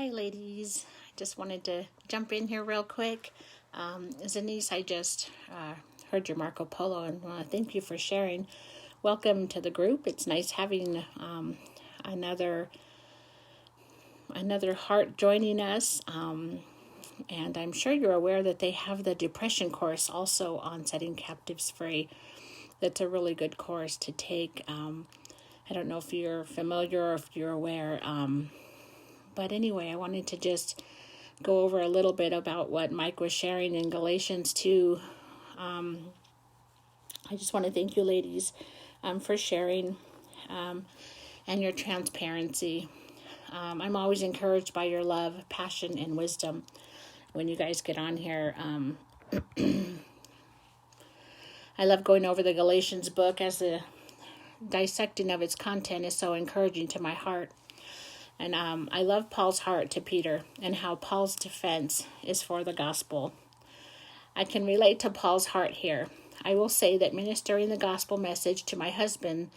Hi, ladies. I just wanted to jump in here real quick. Denise, I just heard your Marco Polo and want to thank you for sharing. Welcome to the group. It's nice having another heart joining us. And I'm sure you're aware that they have the depression course also on setting captives free. That's a really good course to take. I don't know if you're familiar or if you're aware. But anyway, I wanted to just go over a little bit about what Mike was sharing in Galatians 2. I just want to thank you, ladies, for sharing and your transparency. I'm always encouraged by your love, passion, and wisdom when you guys get on here. I love going over the Galatians book, as the dissecting of its content is so encouraging to my heart. And I love Paul's heart to Peter and how Paul's defense is for the gospel. I can relate to Paul's heart here. I will say that ministering the gospel message to my husband's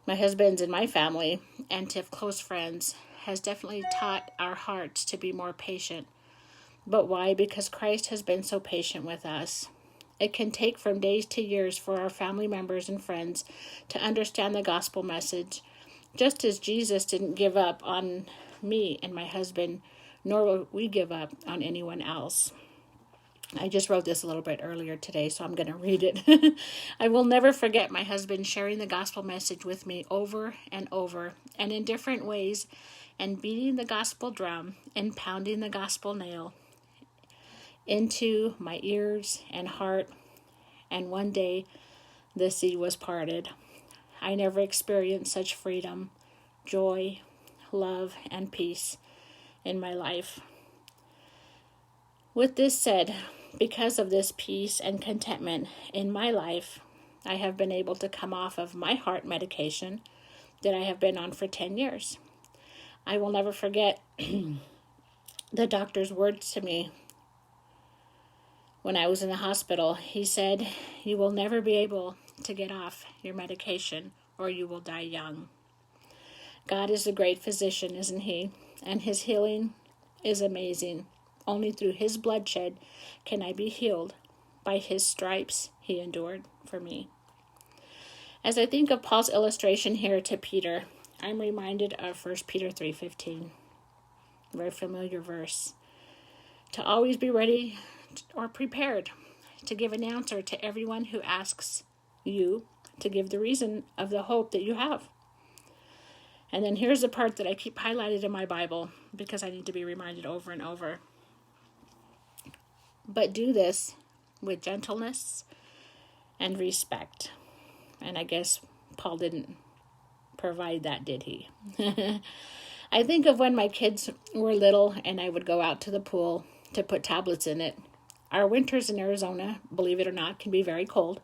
and my family, and to close friends, has definitely taught our hearts to be more patient. But why? Because Christ has been so patient with us. It can take from days to years for our family members and friends to understand the gospel message. Just as Jesus didn't give up on me and my husband, nor will we give up on anyone else. I just wrote this a little bit earlier today, so I'm going to read it. I will never forget my husband sharing the gospel message with me over and over, and in different ways, and beating the gospel drum and pounding the gospel nail into my ears and heart. And one day, the sea was parted. I never experienced such freedom, joy, love, and peace in my life. With this said, because of this peace and contentment in my life, I have been able to come off of my heart medication that I have been on for 10 years. I will never forget the doctor's words to me when I was in the hospital. He said, "You will never be able to get off your medication or you will die young." God is a great physician, isn't he? And his healing is amazing. Only through his bloodshed can I be healed. By his stripes he endured for me. As I think of Paul's illustration here to Peter, I'm reminded of 1 Peter 3:15. Very familiar verse. To always be ready or prepared to give an answer to everyone who asks you to give the reason of the hope that you have. And then here's the part that I keep highlighted in my Bible because I need to be reminded over and over. But do this with gentleness and respect. And I guess Paul didn't provide that, did he? I think of when my kids were little and I would go out to the pool to put tablets in it. Our winters in Arizona, believe it or not, can be very cold.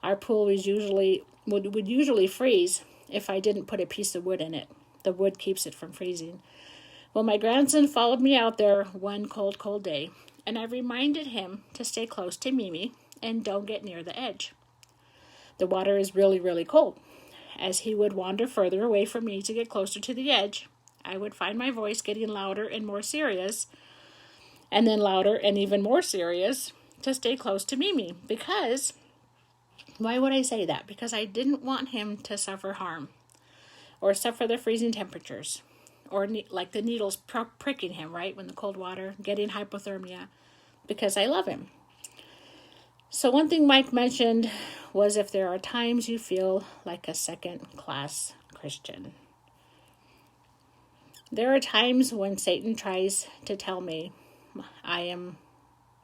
Our pool would usually freeze if I didn't put a piece of wood in it. The wood keeps it from freezing. Well, my grandson followed me out there one cold day, and I reminded him to stay close to Mimi and don't get near the edge. The water is really, really cold. As he would wander further away from me to get closer to the edge, I would find my voice getting louder and more serious, and then louder and even more serious to stay close to Mimi. Because, why would I say that? Because I didn't want him to suffer harm or suffer the freezing temperatures or like the needles pricking him, right, when the cold water, getting hypothermia, because I love him. So one thing Mike mentioned was if there are times you feel like a second-class Christian. There are times when Satan tries to tell me I am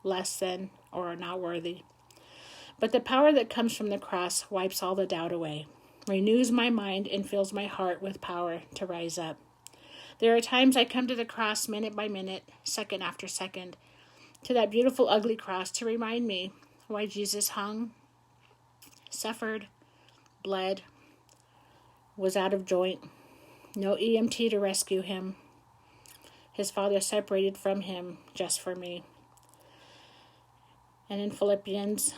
less than or not worthy. But the power that comes from the cross wipes all the doubt away, renews my mind, and fills my heart with power to rise up. There are times I come to the cross minute by minute, second after second, to that beautiful, ugly cross to remind me why Jesus hung, suffered, bled, was out of joint, no EMT to rescue him. His Father separated from him just for me. And in Philippians,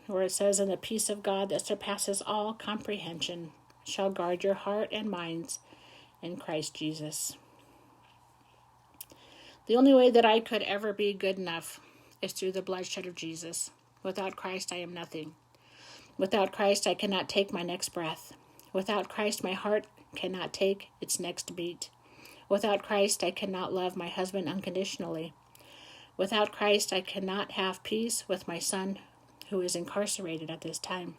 where it says, "And the peace of God that surpasses all comprehension shall guard your heart and minds in Christ Jesus." The only way that I could ever be good enough is through the bloodshed of Jesus. Without Christ, I am nothing. Without Christ, I cannot take my next breath. Without Christ, my heart cannot take its next beat. Without Christ, I cannot love my husband unconditionally. Without Christ, I cannot have peace with my son, who is incarcerated at this time.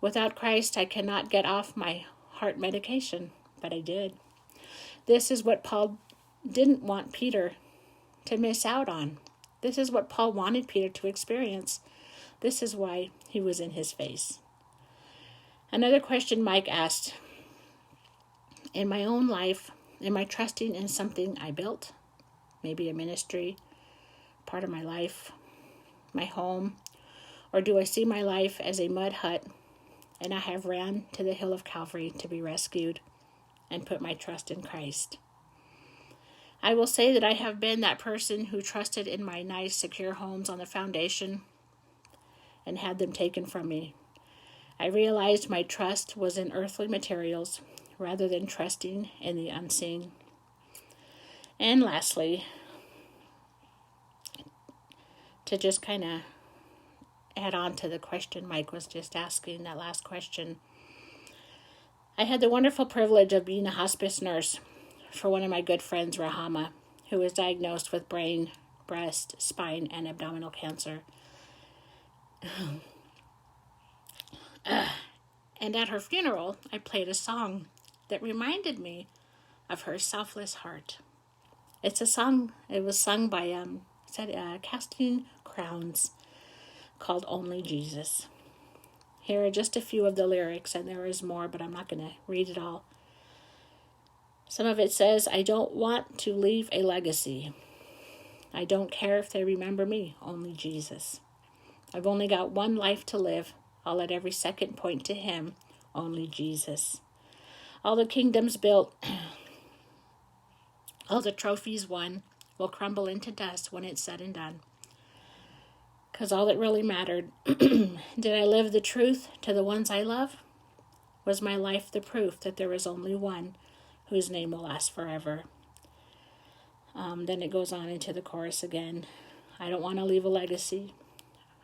Without Christ, I cannot get off my heart medication, but I did. This is what Paul didn't want Peter to miss out on. This is what Paul wanted Peter to experience. This is why he was in his face. Another question Mike asked, in my own life, am I trusting in something I built? Maybe a ministry, part of my life, my home, or do I see my life as a mud hut and I have ran to the hill of Calvary to be rescued and put my trust in Christ? I will say that I have been that person who trusted in my nice, secure homes on the foundation and had them taken from me. I realized my trust was in earthly materials rather than trusting in the unseen. And lastly, to just kind of add on to the question Mike was just asking, that last question, I had the wonderful privilege of being a hospice nurse for one of my good friends, Rahama, who was diagnosed with brain, breast, spine, and abdominal cancer. And at her funeral, I played a song that reminded me of her selfless heart. It's a song, it was sung by Casting Crowns, called Only Jesus. Here are just a few of the lyrics, and there is more, but I'm not going to read it all. Some of it says, I don't want to leave a legacy. I don't care if they remember me, only Jesus. I've only got one life to live. I'll let every second point to him, only Jesus. All the kingdoms built, all the trophies won, will crumble into dust when it's said and done. Because all that really mattered, did I live the truth to the ones I love? Was my life the proof that there is only one whose name will last forever? Then it goes on into the chorus again. I don't want to leave a legacy.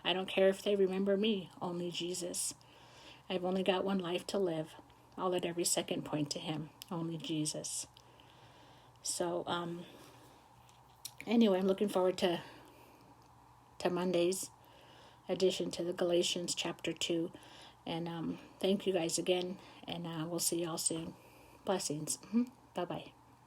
I don't care if they remember me, only Jesus. I've only got one life to live. I'll let every second point to him, only Jesus. So, anyway, I'm looking forward to Monday's addition to the Galatians chapter 2. And thank you guys again, and we'll see y'all soon. Blessings. Bye-bye.